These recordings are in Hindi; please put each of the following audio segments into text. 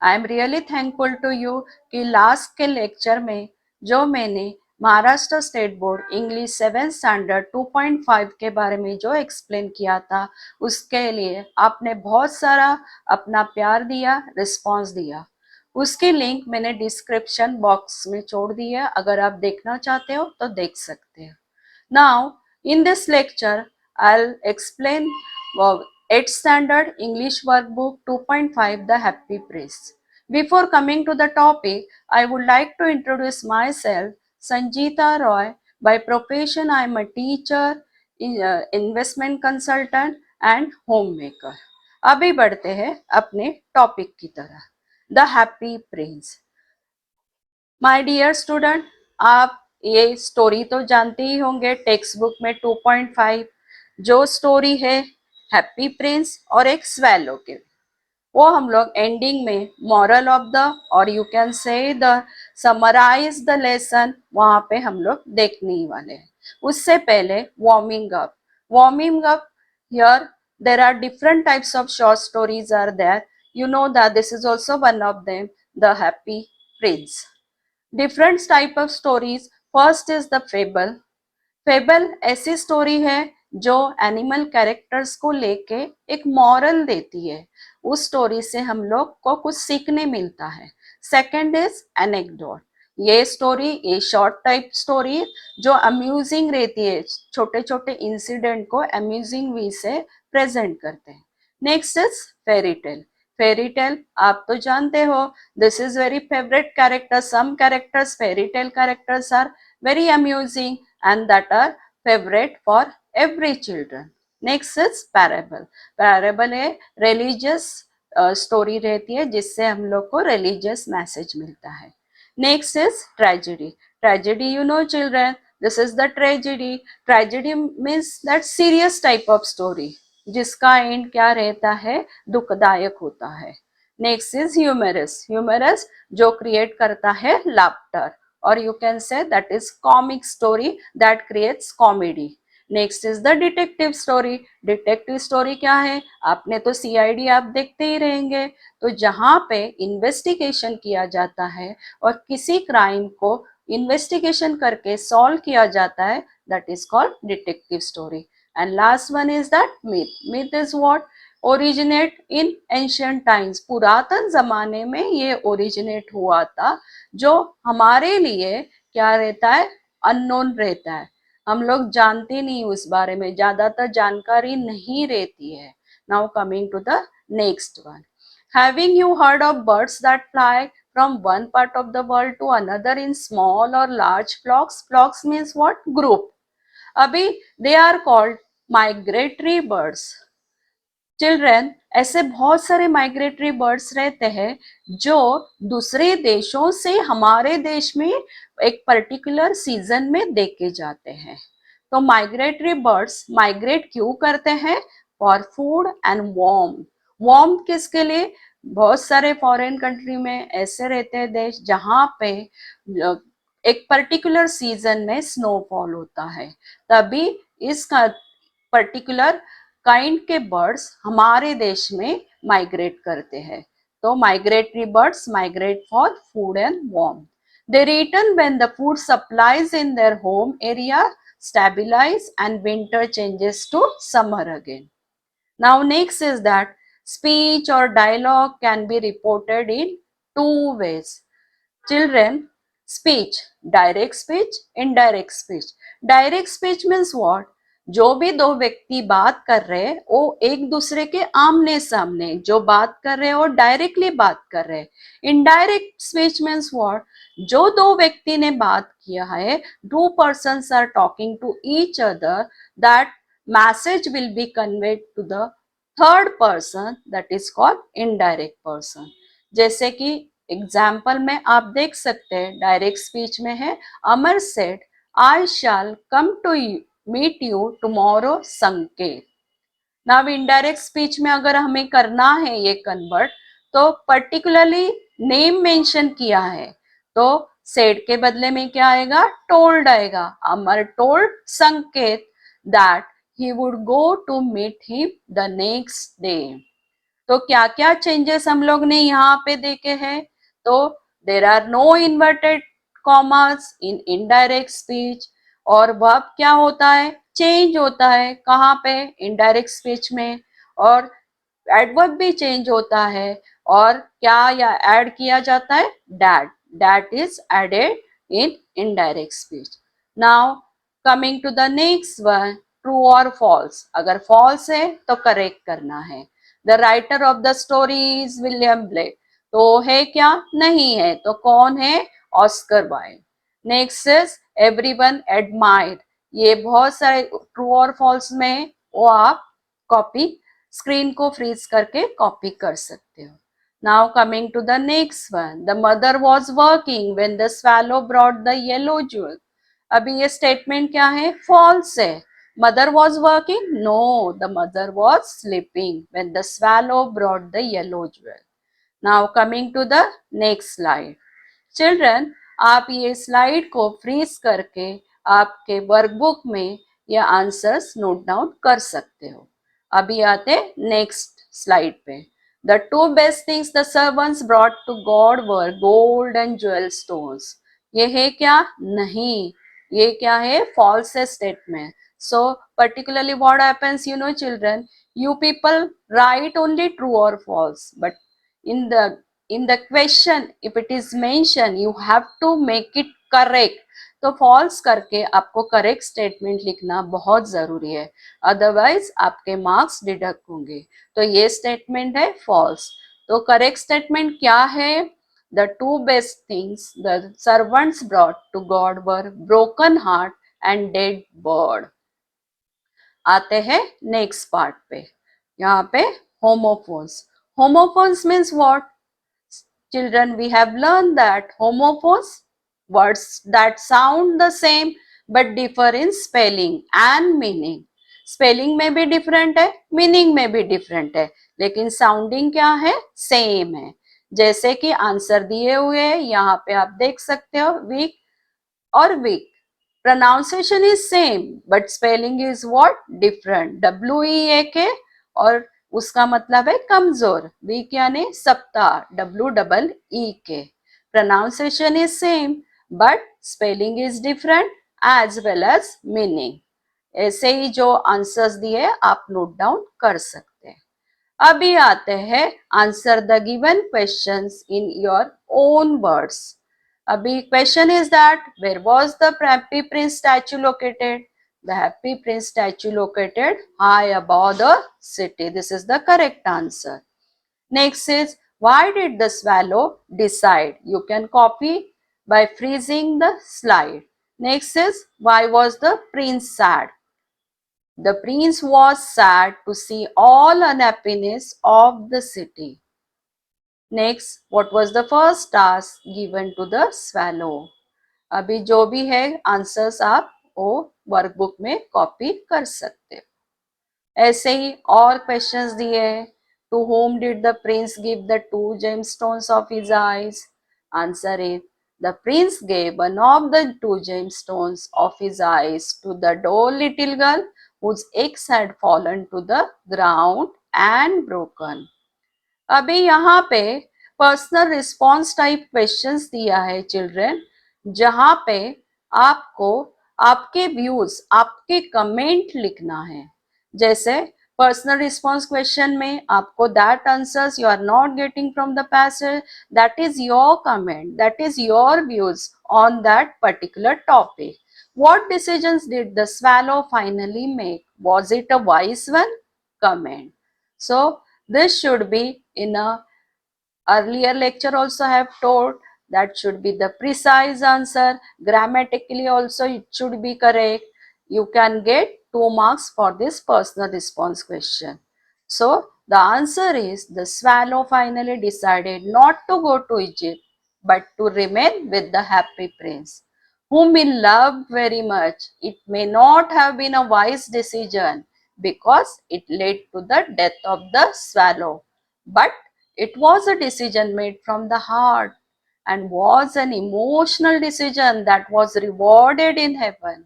I am really thankful to you कि लास्ट के लेक्चर में जो मैंने Maharashtra state board English 7th standard 2.5 के बारे में जो एक्सप्लेन किया था, उसके लिए आपने बहुत सारा अपना प्यार दिया, रिस्पॉन्स दिया। उसकी लिंक मैंने डिस्क्रिप्शन बॉक्स में छोड़ दी है, अगर आप देखना चाहते हो तो देख सकते हो। Now, in this lecture, I'll explain 8th Standard English Workbook 2.5 The Happy Prince. Before coming to the topic, I would like to introduce myself, Sangeeta Roy. By profession, I am a teacher, investment consultant and homemaker. अभी बढ़ते हैं अपने टॉपिक की तरह, the happy Prince. My dear student, आप ये स्टोरी तो जानते ही होंगे, टेक्स्ट बुक में 2.5 जो स्टोरी है हैप्पी प्रिंस और एक स्वेलो के, वो हम लोग एंडिंग में मॉरल ऑफ द और you can say the summarize the lesson वहां पे हम लोग देखने ही वाले हैं। उससे पहले warming up here there are different types of short stories are there, you know that this is also one of them, the happy Prince. Different type of stories, first is the fable. Fable ऐसी स्टोरी है जो एनिमल कैरेक्टर्स को लेके एक मॉरल देती है, उस स्टोरी से हम लोग को कुछ सीखने मिलता है। Second is anecdote. ये स्टोरी, ये शॉर्ट टाइप स्टोरी जो अम्यूजिंग रहती है, छोटे छोटे इंसिडेंट को अम्यूजिंग वे से प्रेजेंट करते हैं। Next is fairy tale. Fairy tale आप तो जानते हो, this is very favourite character, some characters, fairy tale characters are very amusing and that are favorite for every children. Next is parable. Parable है religious story रहती है जिससे हम लोग को religious message मिलता है। Next is tragedy. Tragedy, you know children, this is the tragedy. Tragedy means that serious type of story जिसका एंड क्या रहता है, दुखदायक होता है। Next is humorous. ह्यूमरस जो क्रिएट करता है laughter, or you can say that is comic story that creates comedy. Next is the detective story. Detective story क्या है, आपने तो सीआईडी आप देखते ही रहेंगे, तो जहां पे इन्वेस्टिगेशन किया जाता है और किसी क्राइम को इन्वेस्टिगेशन करके सॉल्व किया जाता है, that is called detective story. And last one is that myth. Myth is what, originate in ancient times. पुरातन जमाने में ये ओरिजिनेट हुआ था, जो हमारे लिए क्या रहता है, अननोन रहता है, हम लोग जानते नहीं उस बारे में, ज्यादातर जानकारी नहीं रहती है। Now coming to the next one, having you heard of birds that fly from one part of the world to another in small or large flocks. Flocks means what, group. अभी they are called migratory birds. Children, ऐसे बहुत सारे माइग्रेटरी बर्ड्स रहते हैं जो दूसरे देशों से हमारे देश में एक पर्टिकुलर सीजन में देखे जाते हैं। तो माइग्रेटरी बर्ड्स माइग्रेट क्यों करते हैं, for food and warm. Warm किसके लिए, बहुत सारे फॉरेन कंट्री में ऐसे रहते हैं देश जहाँ पे एक पर्टिकुलर सीजन में स्नोफॉल होता है, तभी इसका पर्टिकुलर काइंड के बर्ड्स हमारे देश में माइग्रेट करते हैं। तो migratory birds migrate for food and warm. They return when the food supplies in their home area stabilize and winter changes to summer again. Now next is that speech or dialogue can be reported in two ways. Children, speech, direct speech, indirect speech. Direct speech means what? जो भी दो व्यक्ति बात कर रहे हैं वो एक दूसरे के आमने सामने जो बात कर रहे हैं वो डायरेक्टली बात कर रहे हैं। इनडायरेक्ट स्पीच मीन्स व्हाट, जो दो व्यक्ति ने बात किया है, two persons are talking to each other, that message will be conveyed to the third person, that is called indirect person. जैसे कि एग्जाम्पल में आप देख सकते हैं, डायरेक्ट स्पीच में है, Amar said I shall come to meet you tomorrow Sanket. Now indirect speech में अगर हमें करना है ये कन्वर्ट, तो पर्टिकुलरली नेम मेंशन किया है, तो सेड के बदले में क्या आएगा, टोल्ड आएगा। अमर टोल्ड संकेत that he would go to meet him the next day. तो क्या क्या चेंजेस हम लोग ने यहाँ पे देखे हैं? तो there are no inverted commas in indirect speech, और वर्ब क्या होता है? चेंज होता है। कहाँ पे? इनडायरेक्ट स्पीच में। और एडवर्ब भी चेंज होता है, और क्या या ऐड किया जाता है? That, that is added in indirect speech. Now coming to the next one, true और फॉल्स। अगर फॉल्स है तो करेक्ट करना है। The writer of the story is William Blake. तो है क्या? नहीं है। तो कौन है? Oscar Wilde. Next is everyone admire. ये बहुत सारे ट्रू और फॉल्स में है, वो आप कॉपी, स्क्रीन को फ्रीज करके कॉपी कर सकते हो। Now coming to the next one, the mother was working when the swallow brought the yellow jewel. अभी ये स्टेटमेंट क्या है? फॉल्स है। Mother was working? No, the mother was sleeping when the swallow brought the yellow jewel. Now coming to the next slide. Children, आप ये स्लाइड को फ्रीज करके आपके वर्कबुक में ये आंसर्स नोट डाउन कर सकते हो। अभी आते नेक्स्ट स्लाइड पे। The two best things the servants brought to God were gold and jewel stones. ये है क्या? नहीं, ये क्या है? False statement. So particularly what happens, you know children, you people write only true or false, but in the question if it is mentioned you have to make it correct. तो फॉल्स करके आपको करेक्ट स्टेटमेंट लिखना बहुत जरूरी है, अदरवाइज आपके मार्क्स डिडक्ट होंगे। तो ये स्टेटमेंट है फॉल्स। तो करेक्ट स्टेटमेंट क्या है? The two best things the servants brought to God were broken heart and dead bird. आते हैं नेक्स्ट पार्ट पे। यहाँ पे homophones. Homophones means what? Children, we have learned that homophones, words that sound the same but differ in spelling and meaning. Spelling में भी डिफरेंट है, मीनिंग में भी डिफरेंट है, लेकिन साउंडिंग क्या है? सेम है। जैसे कि आंसर दिए हुए हैं, यहाँ पे आप देख सकते हो, वीक और week. pronunciation is same but spelling is what? different. WEAK और उसका मतलब है कमजोर, वीक यानी सप्ताह, WEEK। pronunciation is same but spelling is different as well as meaning। ऐसे ही जो आंसर्स दिए आप नोट डाउन कर सकते हैं। अभी आते हैं answer the given questions in your own words. अभी question is that where was the happy prince statue located? The happy prince statue located high above the city. This is the correct answer. Next is why did the swallow decide? You can copy by freezing the slide. Next is why was the prince sad? The prince was sad to see all unhappiness of the city. Next, what was the first task given to the swallow? अभी जो भी है आंसर्स आप वो वर्कबुक में कॉपी कर सकते हो। ऐसे ही और क्वेश्चंस दिए हैं। To whom did the prince give the two gemstones of his eyes? Answer is the prince gave one of the two gemstones of his eyes to the doll little girl whose eggs had fallen to the ground and broken. अभी यहाँ पे पर्सनल रिस्पॉन्स टाइप क्वेश्चंस दिया है चिल्ड्रन, जहाँ पे आपको आपके व्यूज, आपके कमेंट लिखना है। जैसे पर्सनल रिस्पॉन्स क्वेश्चन में आपको that answers you are not getting from the passage, that is your comment, that is your views on that particular topic. What decisions did the swallow finally make? Was it a wise one? Comment. So this should be in a earlier lecture also I have told that should be the precise answer. Grammatically also it should be correct. You can get 2 marks for this personal response question. So the answer is the swallow finally decided not to go to Egypt but to remain with the happy prince whom he loved very much. It may not have been a wise decision because it led to the death of the swallow, but it was a decision made from the heart and was an emotional decision that was rewarded in heaven.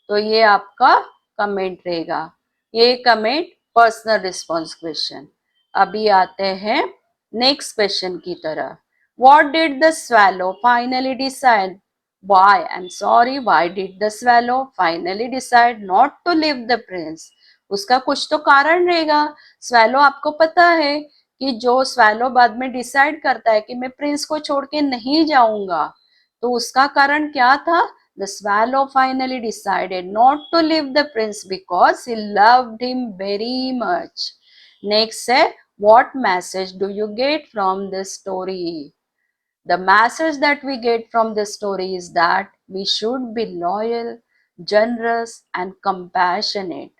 तो ये आपका कमेंट रहेगा, ये कमेंट पर्सनल रिस्पॉन्स क्वेश्चन। अभी आते हैं नेक्स्ट क्वेश्चन की तरफ. What did the swallow finally decide? Why? I'm sorry, why did the swallow finally decide not to leave the prince? उसका कुछ तो कारण रहेगा. स्वैलो आपको पता है कि जो स्वैलो बाद में डिसाइड करता है कि मैं प्रिंस को छोड़ के नहीं जाऊंगा, तो उसका कारण क्या था? The swallow finally decided not to leave the prince because he loved him very much. Next है, what message do you get from this story? The message that we get from this story is that we should be loyal, generous, and compassionate.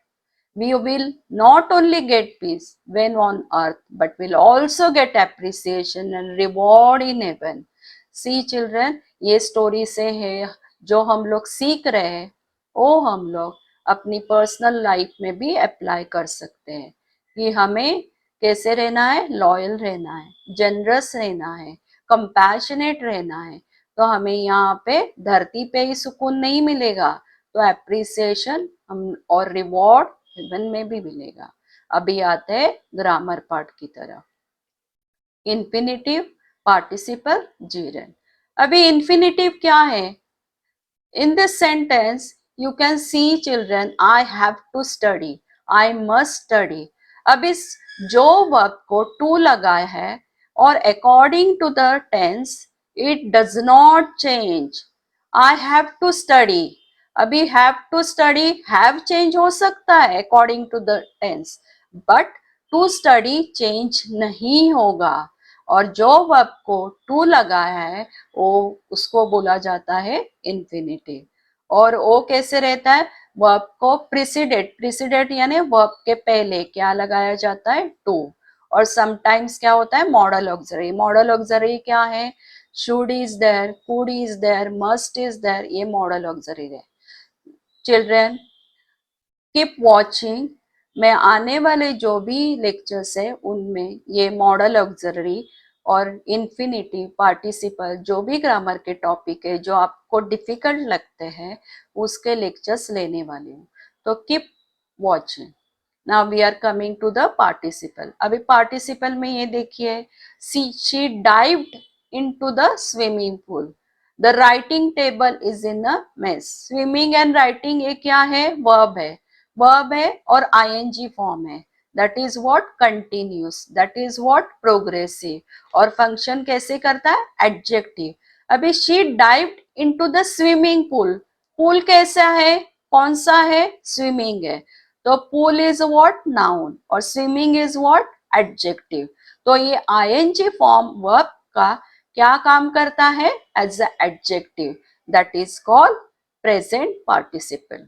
We will not only get peace when on earth, but will also get appreciation and reward in heaven. See children, ये स्टोरी से है जो हम लोग सीख रहे हैं, वो हम लोग अपनी पर्सनल लाइफ में भी अप्लाई कर सकते हैं कि हमें कैसे रहना है, लॉयल रहना है, जनरस रहना है, कंपैशनेट रहना है. तो हमें यहाँ पे धरती पे ही सुकून नहीं मिलेगा, तो एप्रिसिएशन हम और रिवॉर्ड हेवन में भी मिलेगा. अभी आते हैं ग्रामर पार्ट की तरफ. Infinitive, participle, Jiran. अभी इन्फिनिटिव क्या है? In this sentence, you can see children, I have to study, I must study. अब इस जो वर्ब को to लगा है और according to the tense, it does not change. I have to study. अभी have to study, have change हो सकता है according to the tense, but to study change नहीं होगा. और जो वर्ब को टू लगा है वो उसको बोला जाता है इन्फिनिटिव. और वो कैसे रहता है? वर्ब को प्रिसिडेट यानी वर्ब के पहले क्या लगाया जाता है? टू. और समटाइम्स क्या होता है? Model auxiliary. मॉडल ऑक्सिलरी क्या है? Should is there, could is there, must is there, ये मॉडल ऑक्सिलरी है. Children keep watching. मैं आने वाले जो भी लेक्चर्स है उनमें ये मॉडल ऑक्सिलरी और इन्फिनिटिव, पार्टिसिपल, जो भी ग्रामर के टॉपिक है जो आपको डिफिकल्ट लगते हैं उसके लेक्चर्स लेने वाली हूँ. तो keep watching. Now we are coming to the participle. अभी पार्टिसिपल में ये देखिए, she dived into the swimming pool. The writing table is in a mess. Swimming and writing ये क्या है? वर्ब है. वर्ब है और आईएनजी फॉर्म है. That is what? Continuous. That is what? Progressive. और फंक्शन कैसे करता है? एडजेक्टिव. अभी she dived into the swimming pool. Pool कैसा है? कौन सा है? स्विमिंग है. तो पूल इज व्हाट? नाउन. और स्विमिंग इज व्हाट? एडजेक्टिव. तो ये आईएनजी फॉर्म वर्ब का क्या काम करता है? As a adjective. That is called present participle.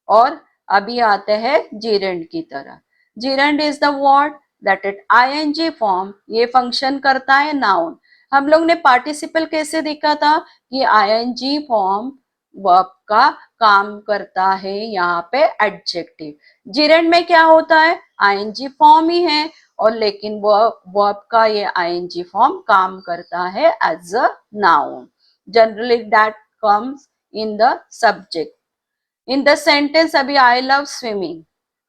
और अभी आते हैं जीरेंड की तरह. Gerund is the word that it ING form. ये फंक्शन करता है नाउन. हम लोग ने पार्टिसिपल कैसे देखा था कि आईएनजी फॉर्म वर्ब का काम करता है यहाँ पे एडजेक्टिव. जीरेंड में क्या होता है? आईएनजी फॉर्म ही है और लेकिन वर्ब का ये आईएनजी फॉर्म काम करता है as a noun. Generally that comes in the subject. In the sentence अभी I love swimming,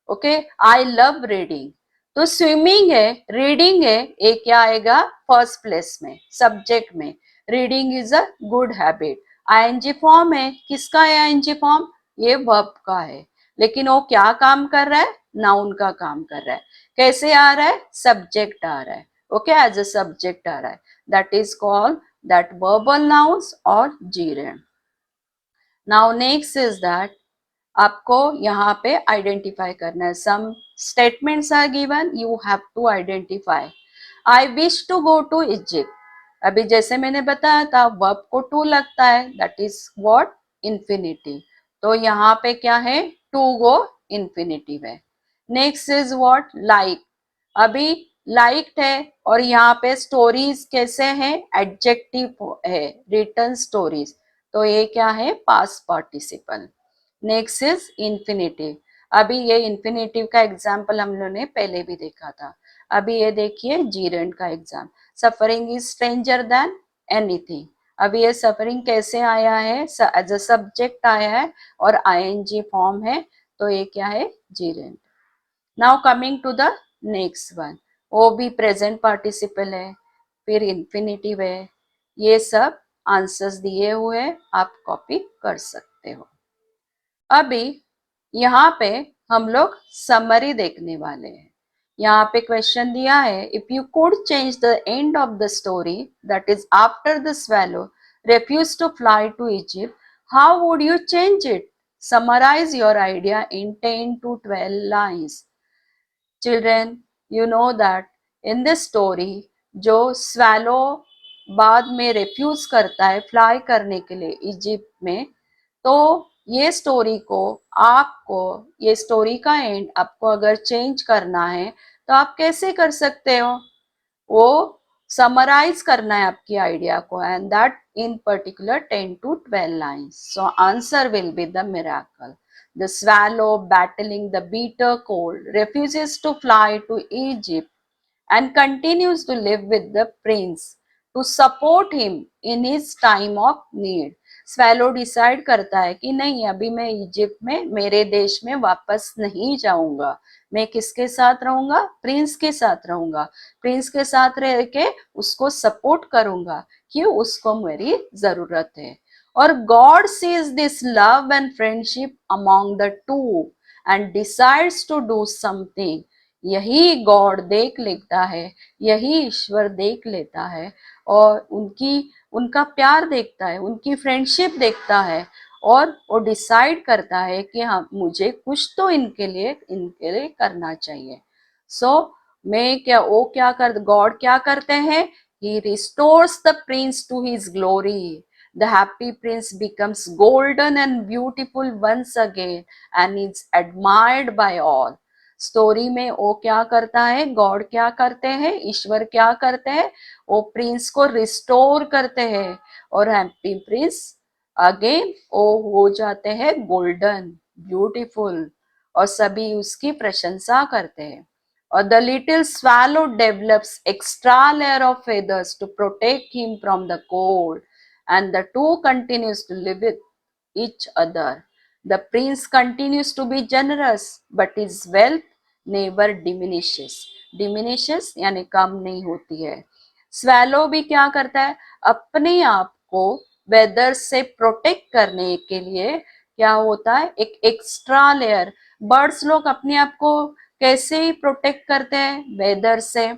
okay, I love reading. तो स्विमिंग है, रीडिंग है, ये क्या आएगा? फर्स्ट प्लेस में, सब्जेक्ट में. Reading is a good habit. ING form है. किसका है आईएनजी फॉर्म? ये वर्ब का है. लेकिन वो क्या काम कर रहा है? नाउन का काम कर रहा है. कैसे आ रहा है? सब्जेक्ट आ रहा है. ओके, एज अ सब्जेक्ट आ रहा है. That is called that verbal nouns or gerund. Now next is that आपको यहाँ पे आइडेंटिफाई करना है. Some statements are given, you have to identify. I wish to go to Egypt. अभी जैसे मैंने बताया था वर्ब को टू लगता है, दैट इज व्हाट? इन्फिनिटिव. तो यहाँ पे क्या है? टू गो इन्फिनिटिव है. Next is what? लाइक. अभी लाइक्ड है और यहाँ पे स्टोरीज कैसे हैं? एडजेक्टिव है, रिटन स्टोरीज. तो ये क्या है? Past participle. Next is infinitive. अभी ये इन्फिनिटिव का एग्जाम्पल हम लोगों ने पहले भी देखा था. अभी ये देखिए जीरेंड का exam. Suffering is stranger than anything. अभी ये सफरिंग कैसे आया है? एज अ सब्जेक्ट आया है और आईएनजी फॉर्म है. तो ये क्या है? Gerund. Now coming to the next one. वो भी प्रेजेंट पार्टिसिपल है, फिर इन्फिनिटिव है। ये सब आंसर्स दिए हुए हैं, आप कॉपी कर सकते हो। अभी यहाँ पे हम लोग समरी देखने वाले हैं। यहाँ पे क्वेश्चन दिया है, if you could change the end of the story, that is after the swallow refused to fly to Egypt, how would you change it? Summarize your idea in 10 to 12 lines. Children, you know that in this story, जो swallow बाद में रिफ्यूज करता है फ्लाई करने के लिए इजिप्ट में, तो ये स्टोरी को आपको, ये स्टोरी का एंड आपको अगर चेंज करना है तो आप कैसे कर सकते हो? वो समराइज करना है आपकी आइडिया को, and that in particular 10 to 12 lines. So answer will be the miracle. The swallow, battling the bitter cold, refuses to fly to Egypt and continues to live with the prince to support him in his time of need. Swallow decide करता है कि नहीं, अभी मैं इजिप्ट में, मेरे देश में वापस नहीं जाऊंगा. मैं किसके साथ रहूंगा? प्रिंस के साथ रहूंगा. प्रिंस के साथ रह के उसको सपोर्ट करूंगा कि उसको मेरी जरूरत है. और God sees this love and friendship among the two and decides to do something. यही गॉड देख लेता है, यही ईश्वर देख लेता है, और उनका प्यार देखता है, उनकी फ्रेंडशिप देखता है, और वो डिसाइड करता है कि हाँ, मुझे कुछ तो इनके लिए करना चाहिए. सो गॉड क्या करते हैं? He restores the prince to his glory. The happy prince becomes golden and beautiful once again and is admired by all. Story में वो क्या करता है, गॉड क्या करते हैं, ईश्वर क्या करते हैं? वो प्रिंस को रिस्टोर करते हैं, और हैप्पी प्रिंस अगेन वो हो जाते हैं गोल्डन, ब्यूटीफुल, और सभी उसकी प्रशंसा करते हैं. और the little swallow develops extra layer of feathers to protect him from the cold, and the two continues to live with each other. The prince continues to be generous, but his wealth never diminishes. Diminishes यानी कम नहीं होती है. स्वैलो भी क्या करता है? अपने आप को वेदर से प्रोटेक्ट करने के लिए क्या होता है? एक एक्स्ट्रा लेयर. बर्ड्स लोग अपने आप को कैसे प्रोटेक्ट करते हैं? वेदर से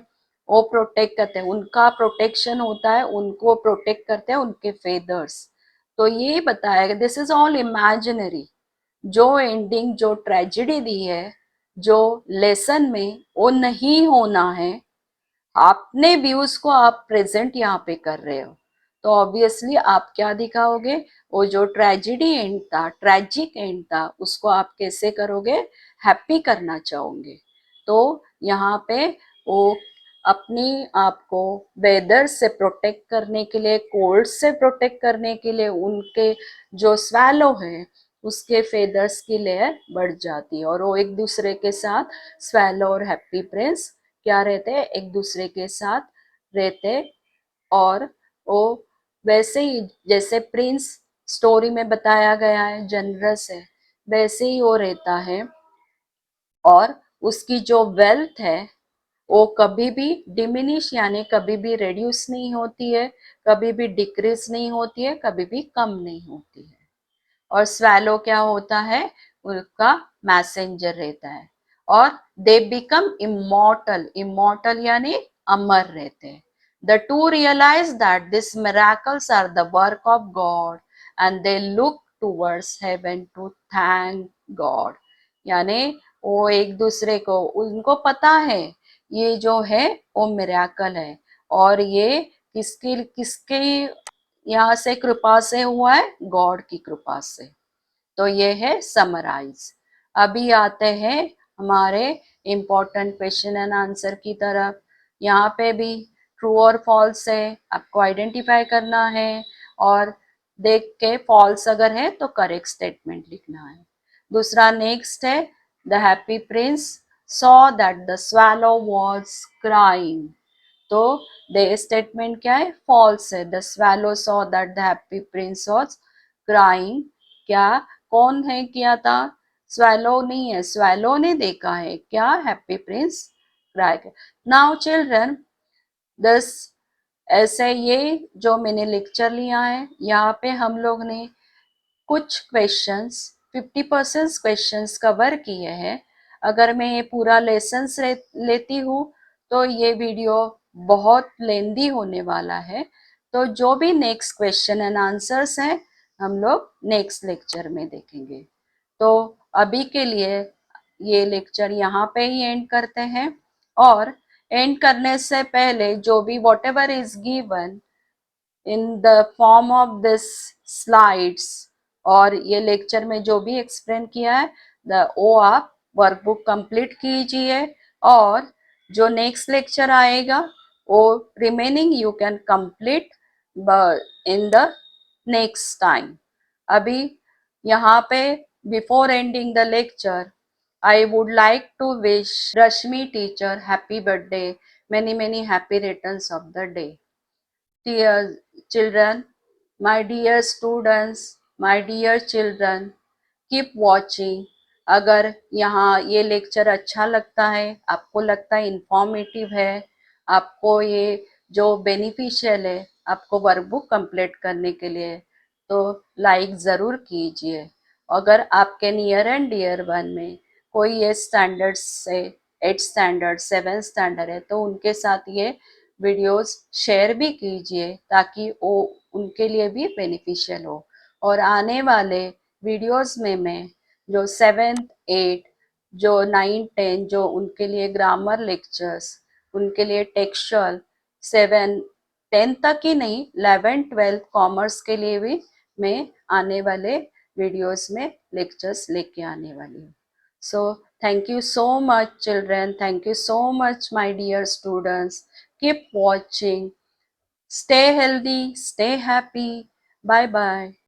वो प्रोटेक्ट करते हैं, उनका प्रोटेक्शन होता है, उनको प्रोटेक्ट करते हैं उनके फेदर्स. तो ये बताया गया, दिस इज ऑल इमेजिनरी. जो एंडिंग, जो ट्रेजेडी दी है, जो लेसन में, वो नहीं होना है. अपने व्यूज को आप प्रेजेंट यहाँ पे कर रहे हो, तो ऑब्वियसली आप क्या दिखाओगे? वो जो ट्रेजेडी एंड था, ट्रेजिक एंड था, उसको आप कैसे करोगे? हैप्पी करना चाहोगे. तो यहाँ पे वो अपने आप को वेदर से प्रोटेक्ट करने के लिए, कोल्ड से प्रोटेक्ट करने के लिए, उनके जो स्वैलो है उसके फेदर्स की लेयर बढ़ जाती है, और वो एक दूसरे के साथ, स्वैलो और हैप्पी प्रिंस क्या रहते हैं? एक दूसरे के साथ रहते. और वो वैसे ही जैसे प्रिंस स्टोरी में बताया गया है जनरस है, वैसे ही वो रहता है. और उसकी जो वेल्थ है वो कभी भी डिमिनिश यानी कभी भी रिड्यूस नहीं होती है, कभी भी डिक्रीज नहीं होती है, कभी भी कम नहीं होती है. और स्वैलो क्या होता है? उनका मैसेंजर रहता है. और दे बिकम इमॉर्टल. इमॉर्टल यानी अमर रहते हैं. The two realise that this miracles are the work of God and they look towards heaven to thank God. यानी वो एक दूसरे को, उनको पता है ये जो है वो मिराकल है, और ये किसकी किसके यहाँ से कृपा से हुआ है? गॉड की कृपा से. तो ये है समराइज. अभी आते हैं हमारे इम्पोर्टेंट क्वेश्चन एंड आंसर की तरफ. यहाँ पे भी ट्रू और फॉल्स है, आपको आइडेंटिफाई करना है, और देख के फॉल्स अगर है तो करेक्ट स्टेटमेंट लिखना है. दूसरा नेक्स्ट है, the happy Prince saw that the swallow was crying. तो द स्टेटमेंट क्या है? फॉल्स है. The swallow saw that the happy prince was crying. क्या, कौन है किया था? स्वैलो नहीं है, स्वैलो ने देखा है क्या? Happy Prince crack. Now children, this ऐसे ये जो मैंने लेक्चर लिया है, यहाँ पे हम लोग ने कुछ क्वेश्चंस 50% क्वेश्चंस कवर किए हैं। अगर मैं ये पूरा लेसन्स लेती हूँ तो ये वीडियो बहुत लेंदी होने वाला है। तो जो भी नेक्स्ट क्वेश्चन एंड आंसर्स हैं हम लोग नेक्स्ट लेक्चर में देखेंगे। तो अभी के लिए ये लेक्चर यहाँ पे ही एंड करते हैं। और एंड करने से पहले जो भी what ever is given in the form of this slides और ये लेक्चर में जो भी एक्सप्लेन किया है वो आप वर्कबुक कंप्लीट कीजिए। और जो नेक्स्ट लेक्चर आएगा वो remaining you can complete in the next time. अभी यहाँ पे before ending the lecture I would like to wish Rashmi teacher happy birthday, many many happy returns of the day. Dear children, my dear students, my dear children, keep watching. अगर यहाँ ये लेक्चर अच्छा लगता है, आपको लगता है इंफॉर्मेटिव है, आपको ये जो बेनिफिशियल है आपको वर्कबुक कंप्लीट करने के लिए, तो लाइक ज़रूर कीजिए। अगर आपके नियर एंड डियर वन में कोई ये स्टैंडर्ड से 8 स्टैंडर्ड 7 स्टैंडर्ड है तो उनके साथ ये वीडियोस शेयर भी कीजिए ताकि वो उनके लिए भी बेनिफिशियल हो। और आने वाले वीडियोस में मैं जो 7th 8 जो 9 10 जो उनके लिए ग्रामर लेक्चर्स, उनके लिए टेक्सचुअल 7 10 तक ही नहीं 11 12 कॉमर्स के लिए भी मैं आने वाले वीडियोस में लेक्चर्स लेके आने वाली हूँ। So thank you so much children, thank you so much my dear students. Keep watching. Stay healthy, stay happy. Bye bye.